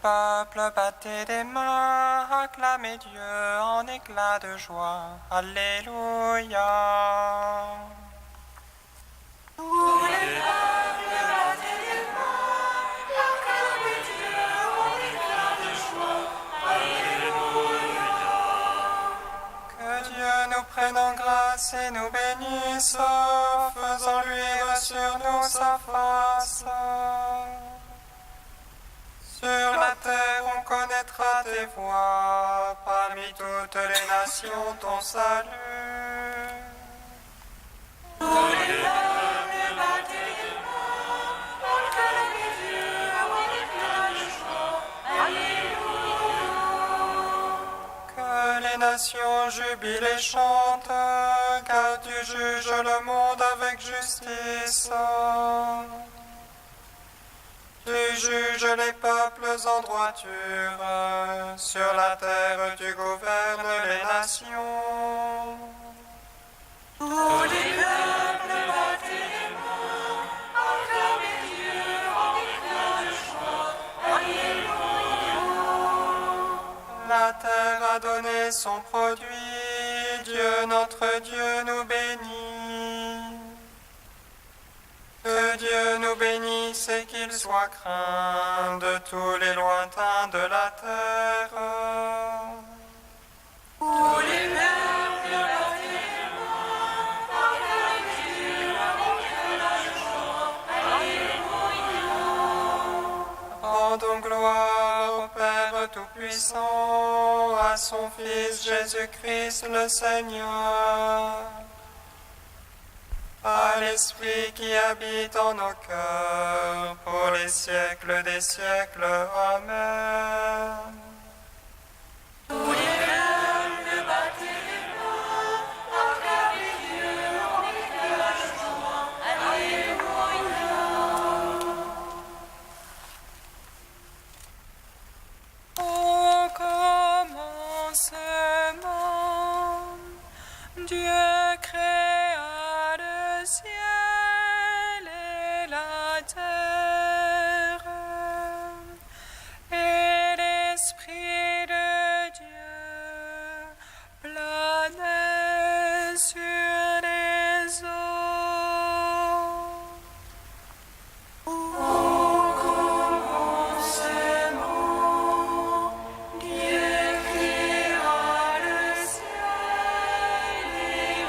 peuple, battez des mains, acclamez Dieu en éclat de joie. Alléluia. Tous les peuples, battez des mains, acclamez Dieu en éclat de joie. Alléluia. Que Dieu nous prenne en grâce et nous bénisse, faisant luire sur nous sa face. Sur la terre on connaîtra tes voies, parmi toutes les nations ton salut. Tous les peuples, battez des mains, acclamez Dieu en éclat de joie. Alléluia. Que les nations jubilent et chantent, car tu juges le monde avec justice. Tu juges les peuples en droiture, sur la terre tu gouvernes les nations. Tous les peuples, battez des mains, acclamez Dieu en éclat de joie. Alléluia. La terre a donné son produit, Dieu notre Dieu nous bénit. Que Dieu nous bénisse et qu'il soit craint de tous les lointains de la terre. Tous les peuples, battez des mains, acclamez Dieu en éclat de joie. Alléluia. Rendons gloire au Père Tout-Puissant, à son Fils Jésus-Christ le Seigneur, à l'Esprit qui habite en nos cœurs, pour les siècles des siècles. Amen. Tous les peuples, battez des mains, acclamez Dieu en éclat de joie. Alléluia. Au commencement, Dieu créa le ciel et la terre, et l'Esprit de Dieu planait sur les eaux. Au commencement, Dieu créa le ciel et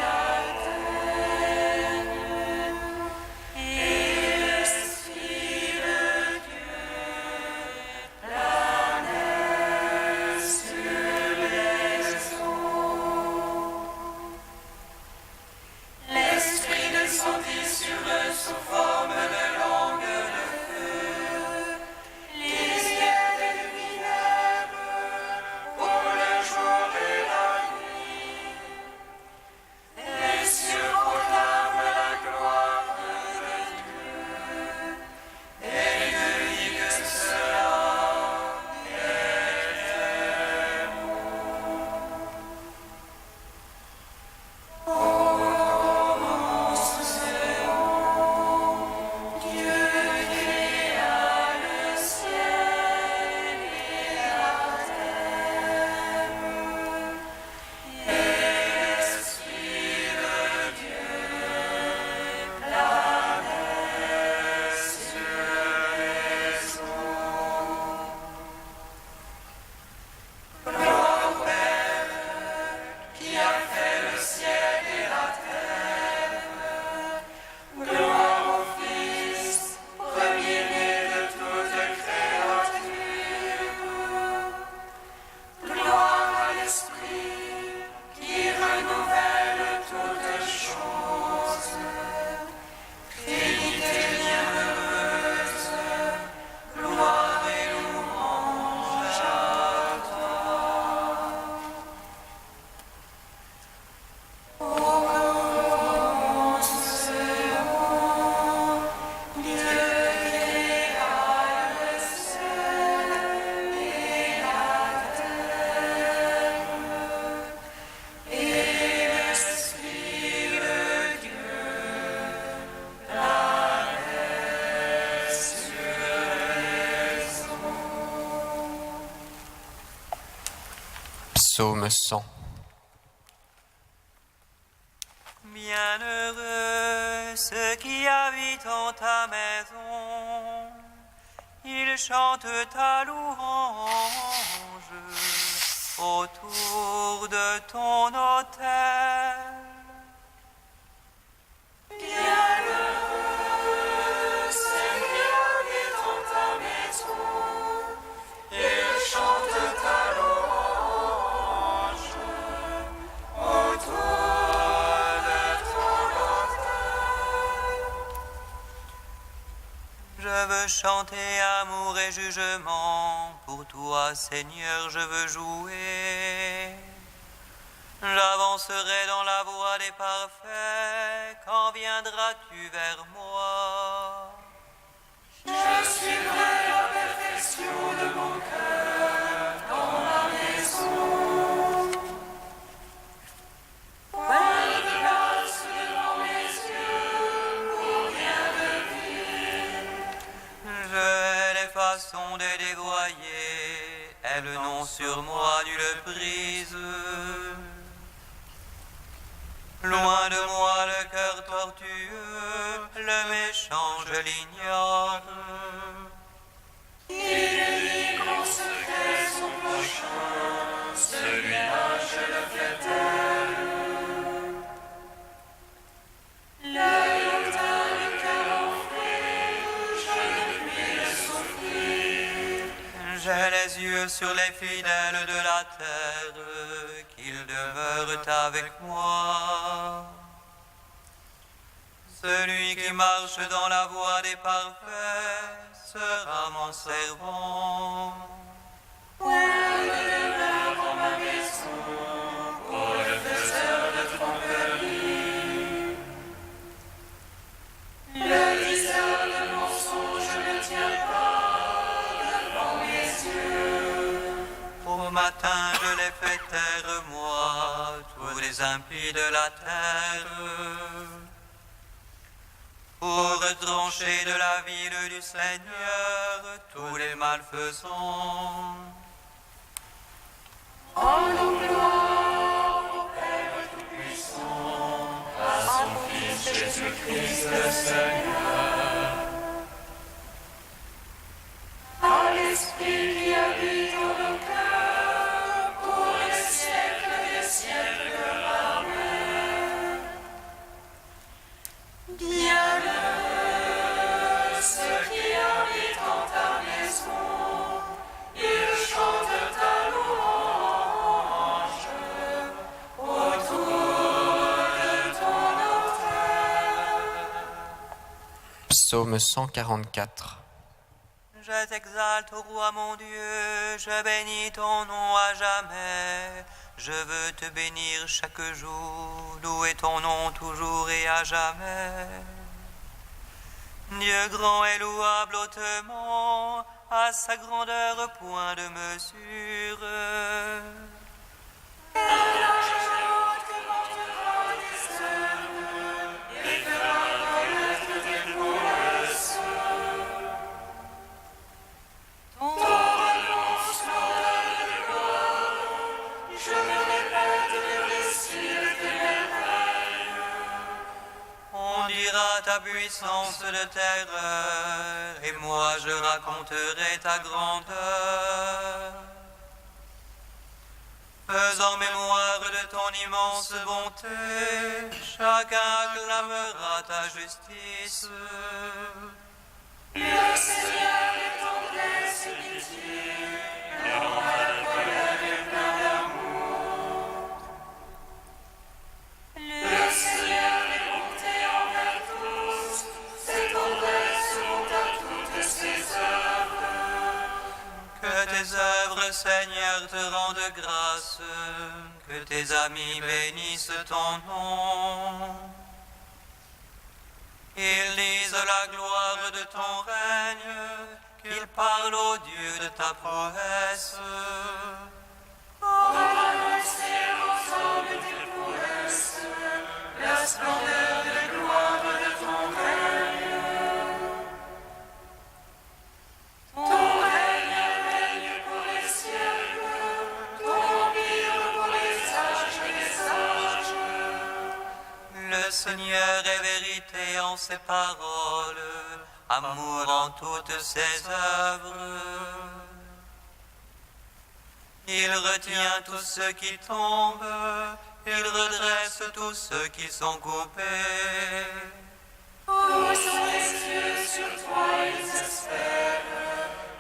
Psaume 100. Bienheureux ceux qui habitent en ta maison, ils chantent ta louange autour de ton autel. Bienheureux ceux qui habitent en ta maison, ils chantent ta louange autour de ton autel. Je veux chanter amour et jugement, pour toi Seigneur je veux jouer. J'avancerai dans la voie des parfaits, quand viendras-tu vers moi? Je suivrai la perfection de mon cœur dans la maison. Point de glace devant mes yeux pour rien de vivre. Je hais les façons de dévoyer, elles n'ont sur moi nulle prise. Loin de moi le cœur tortueux, le méchant je l'ignore. Il dit qu'en secret son prochain, celui-là je le fais taire. L'œil hautain, le cœur enflé, je ne puis le souffrir. J'ai les yeux sur les fidèles de la terre, qu'ils demeurent avec moi. Celui qui marche dans la voie des parfaits sera mon servant. Point de demeure en ma maison pour le faiseur de tromperie. Le diseur de mensonges ne tient pas devant mes yeux. Au matin je les fais taire, moi, tous les impies de la terre. Pour retrancher de la ville du Seigneur tous les malfaisants. Rendons gloire au Père Tout-Puissant, à son Fils Jésus-Christ le Seigneur, à l'Esprit qui habite en nos cœurs, pour les siècles des siècles. Amen. Bienheureux ceux qui habitent en ta maison, ils chantent ta louange autour de ton autel. Psaume 144. Je t'exalte, ô roi mon Dieu, je bénis ton nom à jamais. Je veux te bénir chaque jour, louer ton nom toujours et à jamais. Dieu grand et louable hautement, à sa grandeur point de mesure. On dira ta puissance de terreur, et moi je raconterai ta grandeur. Faisant mémoire de ton immense bonté, chacun acclamera ta justice. Le Seigneur est tendresse et pitié, lent à la colère et plein d'amour. Le Seigneur est bonté envers tous, ses tendresses vont à toutes ses œuvres. Que tes œuvres, Seigneur, te rendent grâce, que tes amis bénissent ton nom. Ils disent la gloire de ton règne, qu'ils parlent au Dieu de ta prouesse. Pour annoncer aux hommes tes prouesses, la splendeur de gloire de ton règne. Ton règne règne pour les siècles, ton empire Le Seigneur est vérité en ses paroles, amour en toutes ses œuvres. Il retient tous ceux qui tombent, il redresse tous ceux qui sont coupés. Poussent les yeux sur toi, ils espèrent,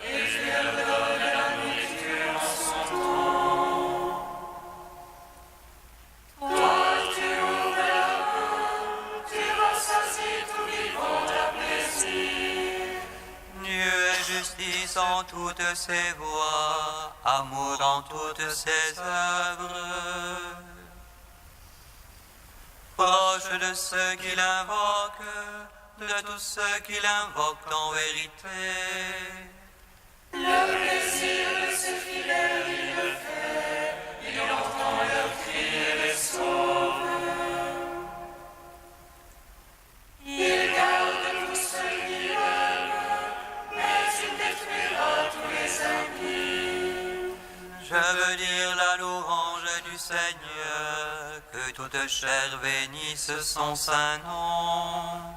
et tu leur donnes la nourriture en son temps. Toi, tu ouvres la main, tu rassasies tout vivant à plaisir. Dieu est justice en toutes ses voies, amour en toutes ses œuvres. Proche de ceux qui l'invoquent, de tous ceux qui l'invoquent en vérité. Le plaisir de ce fidèle, il le fait, il entend leurs cris et les sauve. Il garde tous ceux qui l'aiment, mais il détruira tous les impies. Je veux dire la louange du Seigneur, que toute chair bénisse son saint nom.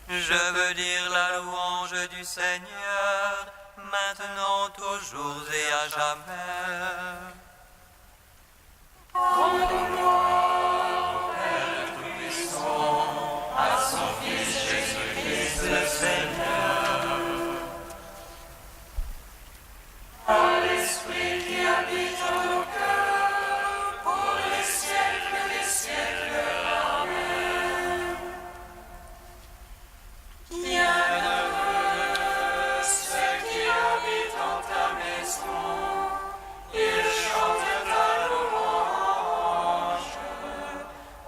Je veux dire la louange du Seigneur, maintenant, toujours et à jamais. À l'Esprit qui habite en nos cœurs, pour les siècles des siècles. Amen. Bienheureux ceux qui habitent en ta maison, ils chantent ta louange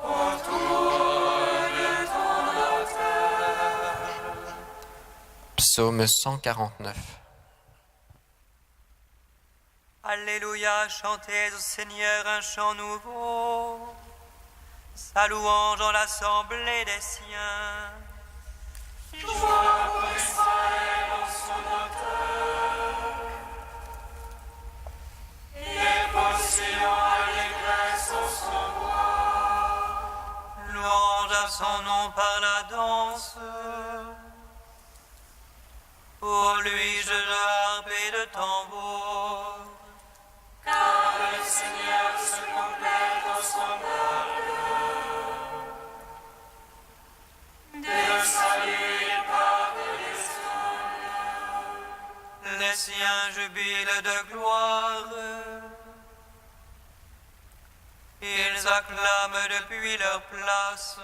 autour de ton autel. Psaume 149. Alléluia, chantez au Seigneur un chant nouveau, sa louange dans l'assemblée des siens. Joie pour Israël en son auteur, et pour Sion allégresse en son roi. Louange à son nom par la danse. Pour lui je de harpe et de tambour. Car le Seigneur se complète dans son œuvre. De salut il parle les hommes. Les siens jubilent de gloire. Ils acclament depuis leur place.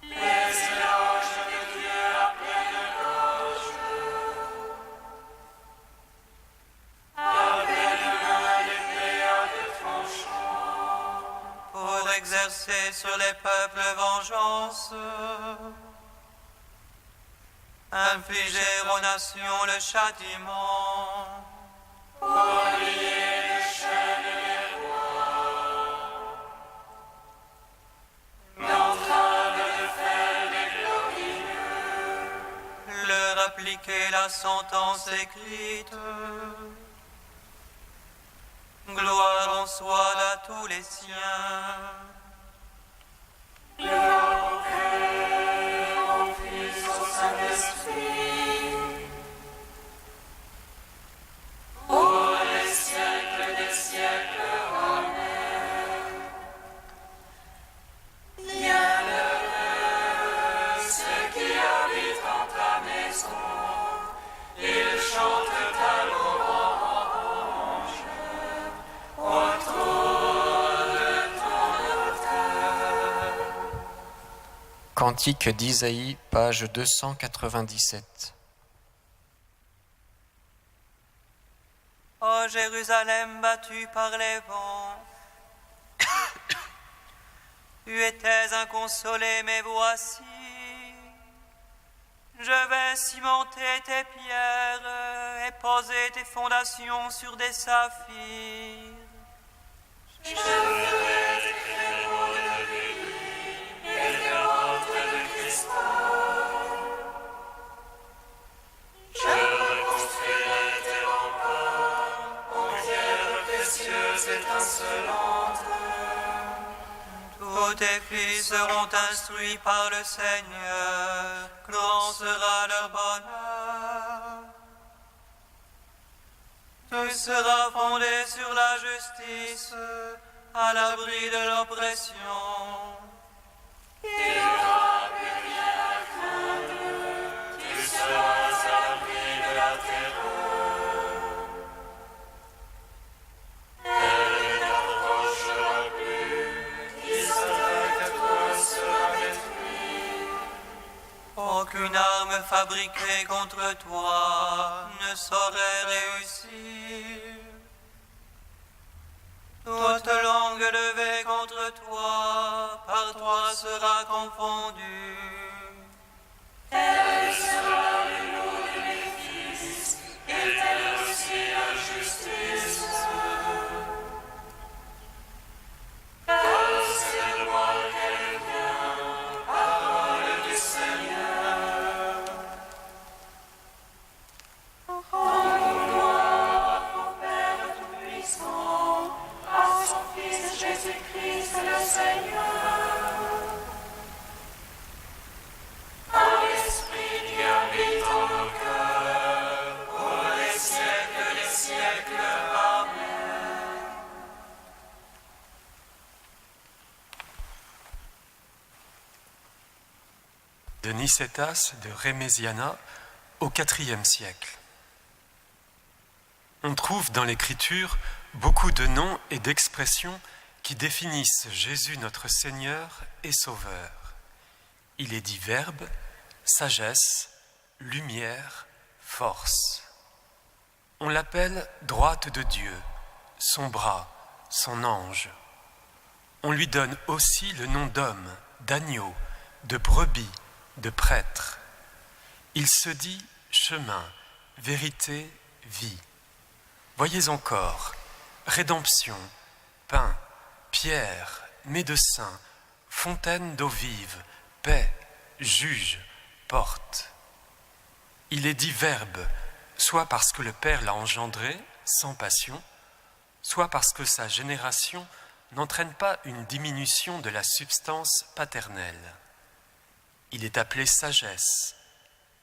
Les éloges de Dieu à pleine gorge. Avec main l'épée à deux tranchants. Pour exercer sur les peuples vengeance, infliger aux nations le châtiment. Pour lier les chaînes et les rois. D'entrave de fer les glorieux. Leur appliquer la sentence écrite. Gloire en soit à tous les siens. Gloire au Père, au Fils, au Saint-Esprit. Pour les siècles des siècles. Amen. Bienheureux ceux qui habitent en ta maison. Ils chantent ta louange autour de ton autel. Cantique d'Isaïe, page 297. Ô Jérusalem battue par les vents, tu étais inconsolée, mais voici, je vais cimenter tes pierres et poser tes fondations sur des saphirs. Je ferai tes créneaux de rubis et tes portes de cristal. Je reconstruirai tes remparts en pierres précieuses étincelantes. Tous Tous tes fils seront instruits par le Seigneur, grand sera leur bonheur. Tout sera fondé sur la justice, à l'abri de l'oppression. Il n'aura plus rien à craindre, tu seras à l'abri de la terreur. Elle ne t'approchera plus, qui s'attaque à toi sera détruit. Aucune arme fabriquée contre toi ne saurait réussir. Toute langue levée contre toi, par toi sera confondue. Tel sera le lot de mes fils, et telle aussi la justice. Car c'est de moi qu'elle vient, parole du Seigneur. Rends gloire au Père Tout-Puissant, à son Fils Jésus-Christ le Seigneur. À l'Esprit qui habite en nos cœurs, pour les siècles des siècles. Amen. De Nicétas de Rémésiana au IVe siècle. On trouve dans l'Écriture beaucoup de noms et d'expressions qui définissent Jésus notre Seigneur et Sauveur. Il est dit Verbe, sagesse, lumière, force. On l'appelle droite de Dieu, son bras, son ange. On lui donne aussi le nom d'homme, d'agneau, de brebis, de prêtre. Il se dit chemin, vérité, vie. Voyez encore, rédemption, pain, pierre, médecin, fontaine d'eau vive, paix, juge, porte. Il est dit Verbe, soit parce que le Père l'a engendré, sans passion, soit parce que sa génération n'entraîne pas une diminution de la substance paternelle. Il est appelé sagesse,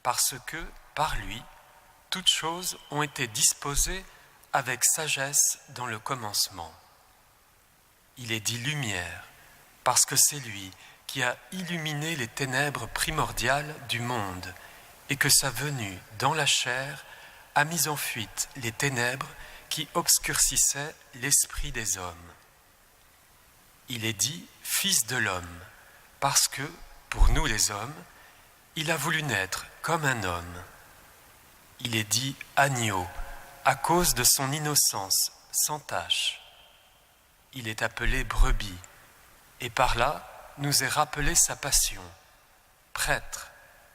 parce que, par lui, toutes choses ont été disposées avec sagesse dans le commencement. Il est dit lumière, parce que c'est lui qui a illuminé les ténèbres primordiales du monde, et que sa venue dans la chair a mis en fuite les ténèbres qui obscurcissaient l'esprit des hommes. Il est dit Fils de l'homme, parce que, pour nous les hommes, il a voulu naître comme un homme. Il est dit agneau, à cause de son innocence sans tache. Il est appelé brebis, et par là nous est rappelée sa passion. Prêtre,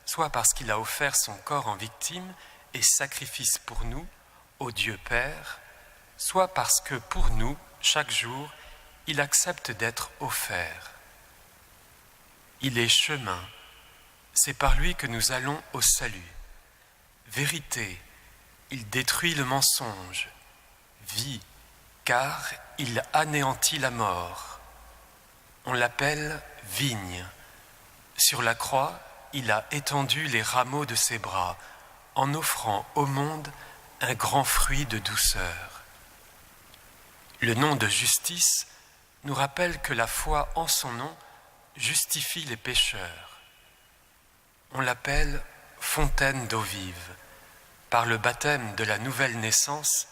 soit parce qu'il a offert son corps en victime et sacrifice pour nous, au Dieu Père, soit parce que pour nous, chaque jour, il accepte d'être offert. Il est chemin, c'est par lui que nous allons au salut. Vérité, il détruit le mensonge. Vie, car il anéantit la mort. On l'appelle vigne. Sur la croix, il a étendu les rameaux de ses bras, en offrant au monde un grand fruit de douceur. Le nom de justice nous rappelle que la foi en son nom justifie les pécheurs. On l'appelle fontaine d'eau vive. Par le baptême de la nouvelle naissance,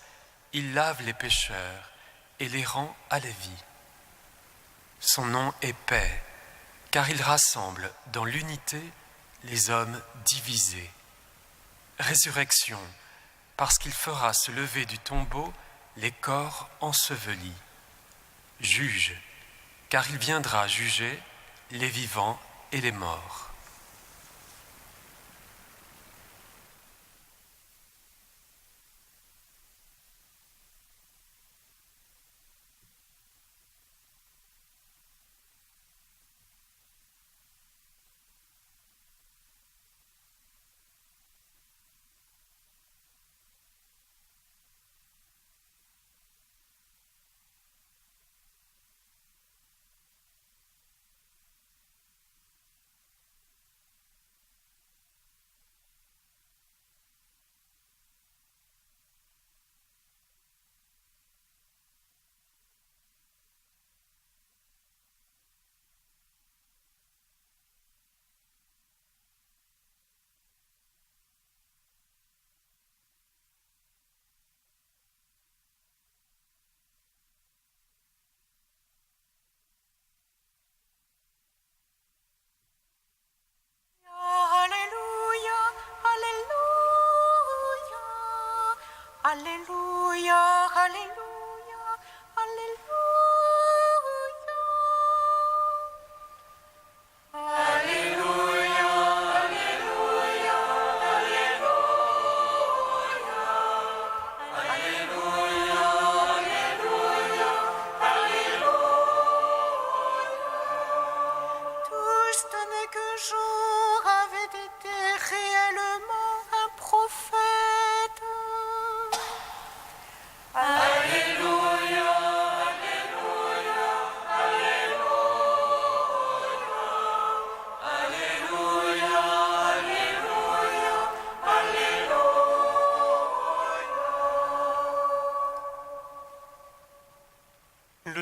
il lave les pécheurs et les rend à la vie. Son nom est paix, car il rassemble dans l'unité les hommes divisés. Résurrection, parce qu'il fera se lever du tombeau les corps ensevelis. Juge, car il viendra juger les vivants et les morts.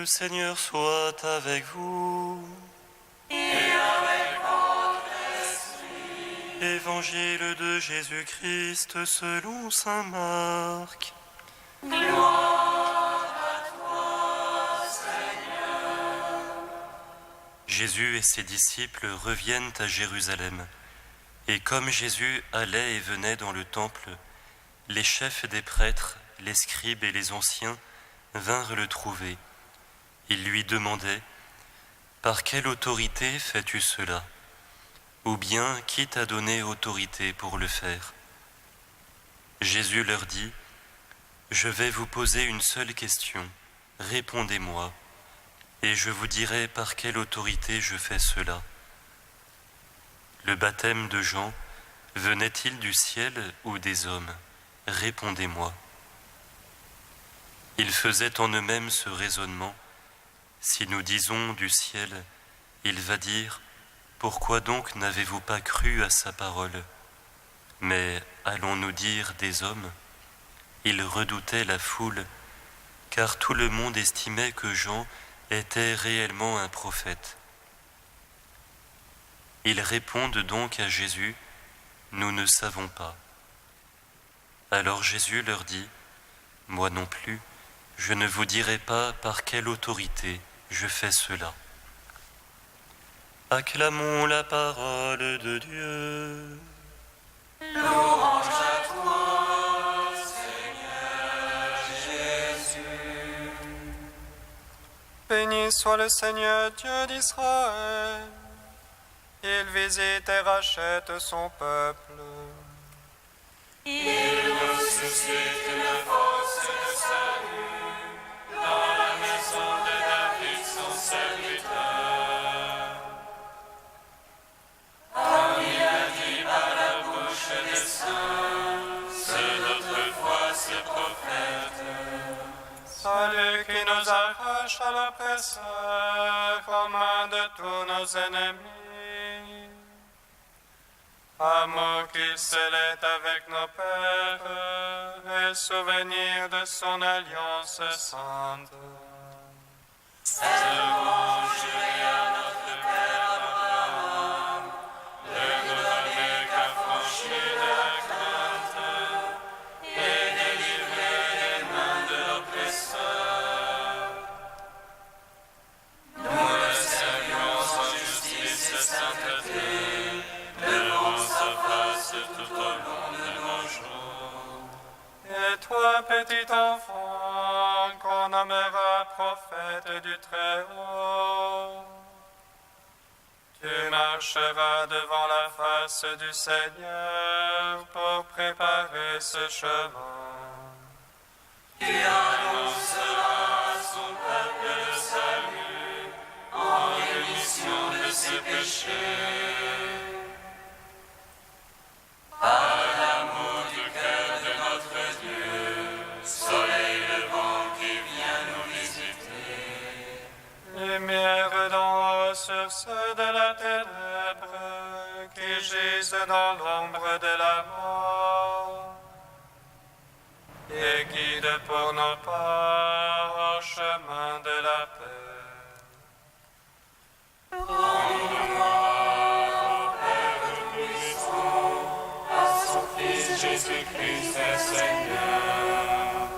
Le Seigneur soit avec vous. Et avec votre esprit. Évangile de Jésus-Christ selon saint Marc. Gloire à toi, Seigneur. Jésus et ses disciples reviennent à Jérusalem. Et comme Jésus allait et venait dans le temple, les chefs des prêtres, les scribes et les anciens vinrent le trouver. Ils lui demandaient « Par quelle autorité fais-tu cela ? Ou bien qui t'a donné autorité pour le faire ?» Jésus leur dit « Je vais vous poser une seule question, répondez-moi, et je vous dirai par quelle autorité je fais cela. Le baptême de Jean venait-il du ciel ou des hommes ? Répondez-moi. » Ils faisaient en eux-mêmes ce raisonnement. Si nous disons du ciel, il va dire « Pourquoi donc n'avez-vous pas cru à sa parole ? Mais allons-nous dire des hommes ?» Ils redoutaient la foule, car tout le monde estimait que Jean était réellement un prophète. Ils répondent donc à Jésus « Nous ne savons pas. » Alors Jésus leur dit « Moi non plus, je ne vous dirai pas par quelle autorité je fais cela. » Acclamons la parole de Dieu. Louange à toi, Seigneur Jésus. Béni soit le Seigneur Dieu d'Israël. Il visite et rachète son peuple. Il ressuscite la force de salut dans la maison de David son serviteur. Comme il a dit par la bouche des saints, ceux d'autrefois ses prophètes. Celui qui nous arrache à l'oppresseur, aux mains de tous nos ennemis. Amour qu'il scellait avec nos pères, et souvenir de son alliance sainte. Servons juré à notre Père Abraham, de nous donner qu'affranchis de la crainte, et délivrer des mains de l'oppresseur. Nous le servions en justice et sainteté, devant sa face tout au long de nos jours. Et toi, petit enfant, qu'on nommera prophète du Très-Haut, tu marcheras devant la face du Seigneur pour préparer ce chemin. Tu annonceras à son peuple le salut, en rémission de ses péchés. Par l'amour du cœur de notre Dieu, soleil levant qui vient nous visiter. Lumière d'en haut sur ceux de la ténèbre, qui gisent dans l'ombre de la mort, et guide pour nos pas au chemin de la paix. Jésus-Christ est Seigneur.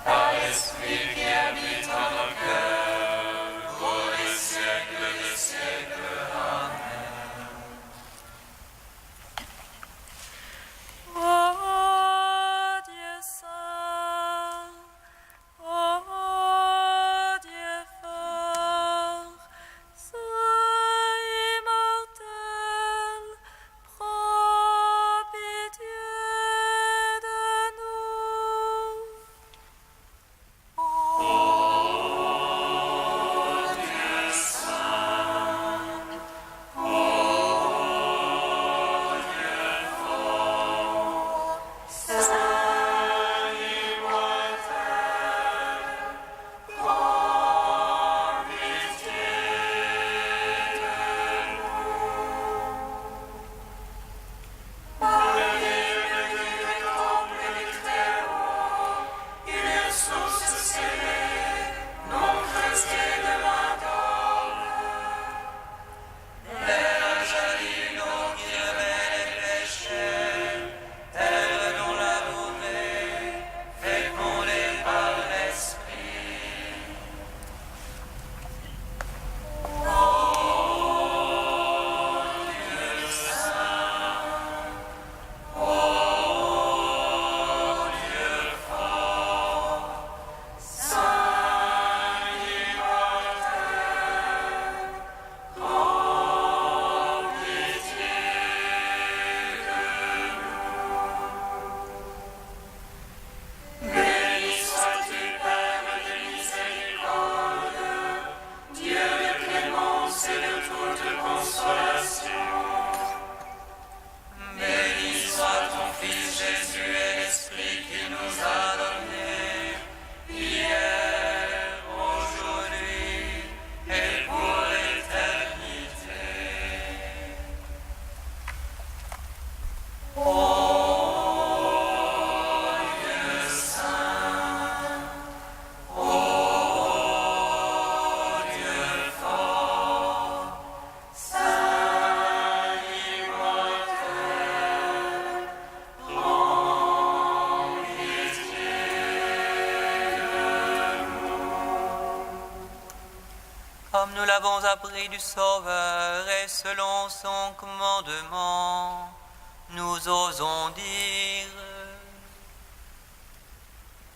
Par l'Esprit qui habite en nos cœurs, pour les siècles des siècles. Amen. Ô Dieu saint, ô Dieu fort, sois immortel, prends Comme nous l'avons appris du Sauveur et selon son commandement, nous osons dire: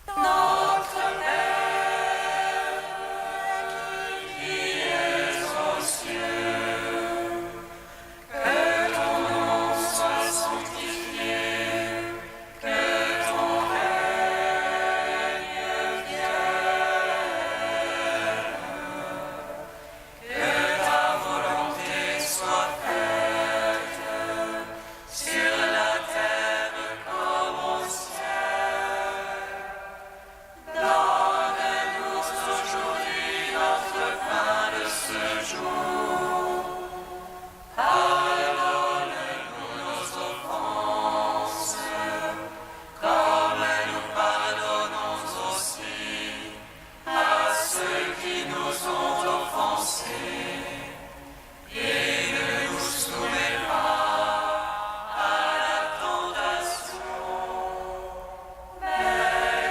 Notre Père, qui es aux cieux, que ton nom soit sanctifié, que ton règne vienne, que ta volonté soit faite sur la terre comme au ciel. Donne-nous aujourd'hui notre pain de ce jour. Pardonne-nous nos offenses, comme nous pardonnons aussi à ceux qui nous ont offensés. Et ne nous soumets pas à la tentation, mais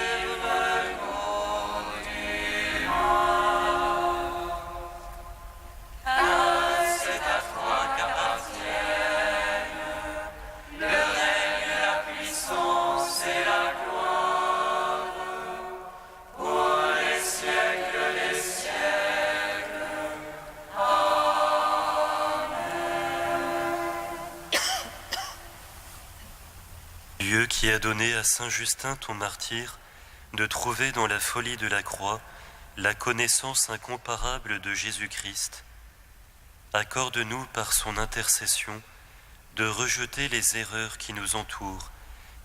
délivre-nous du mal. Car c'est à toi qu'appartiennent le règne, la puissance et la gloire pour les siècles des siècles. Dieu qui a donné à Saint Justin, ton martyr, de trouver dans la folie de la croix la connaissance incomparable de Jésus-Christ, accorde-nous par son intercession de rejeter les erreurs qui nous entourent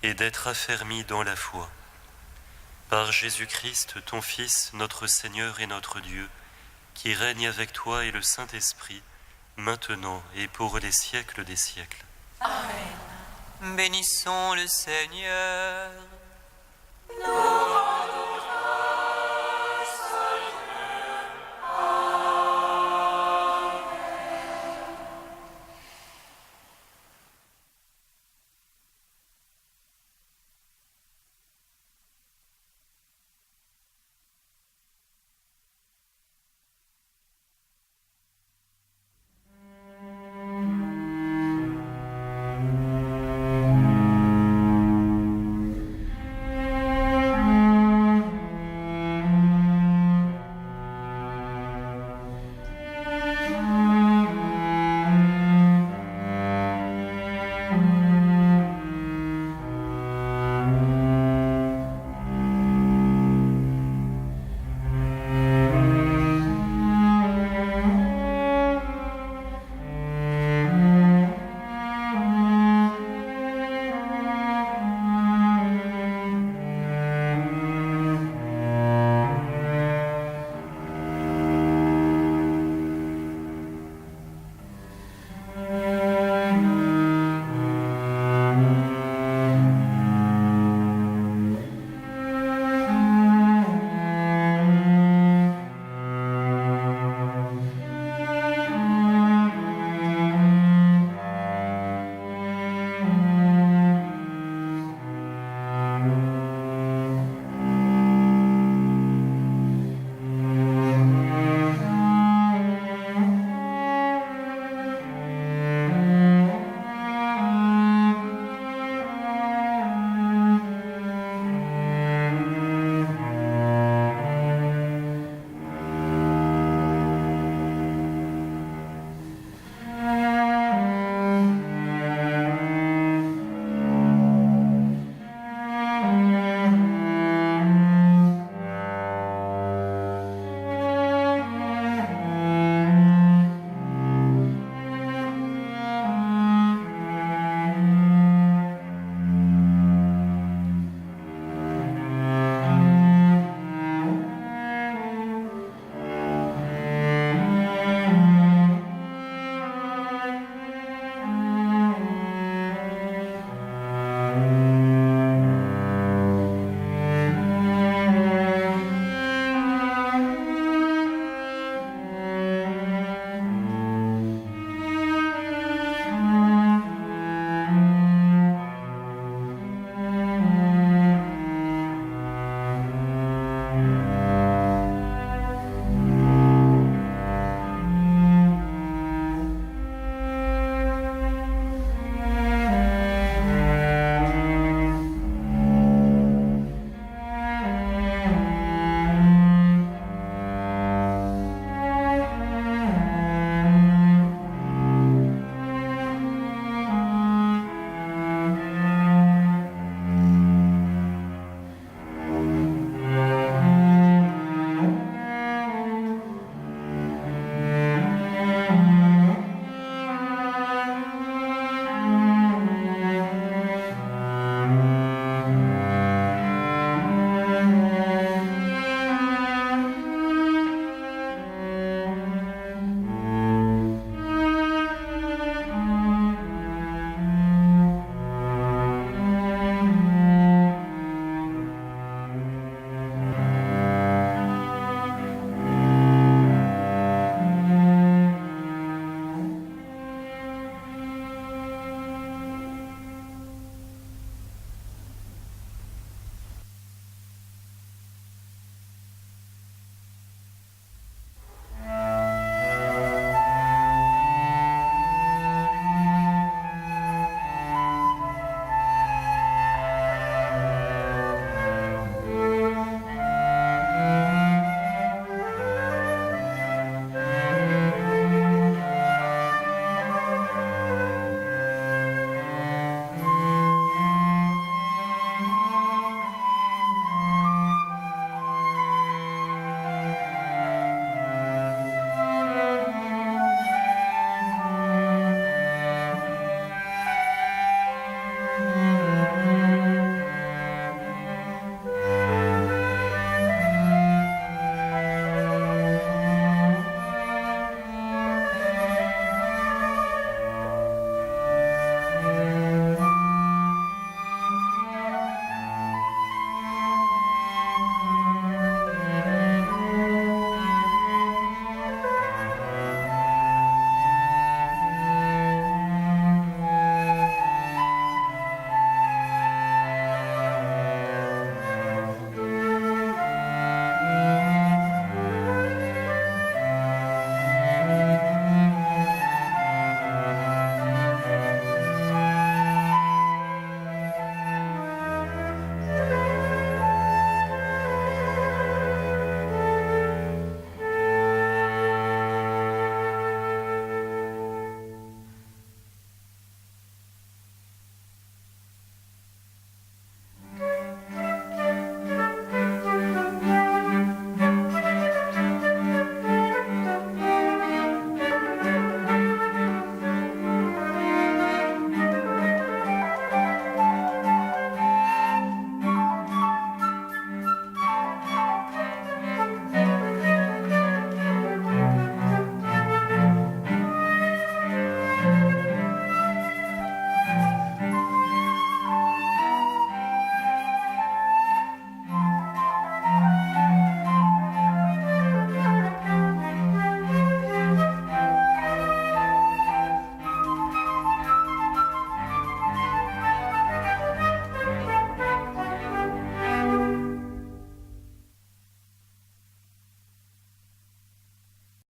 et d'être affermis dans la foi. Par Jésus-Christ, ton Fils, notre Seigneur et notre Dieu, qui règne avec toi et le Saint-Esprit, maintenant et pour les siècles des siècles. Bénissons le Seigneur. Nous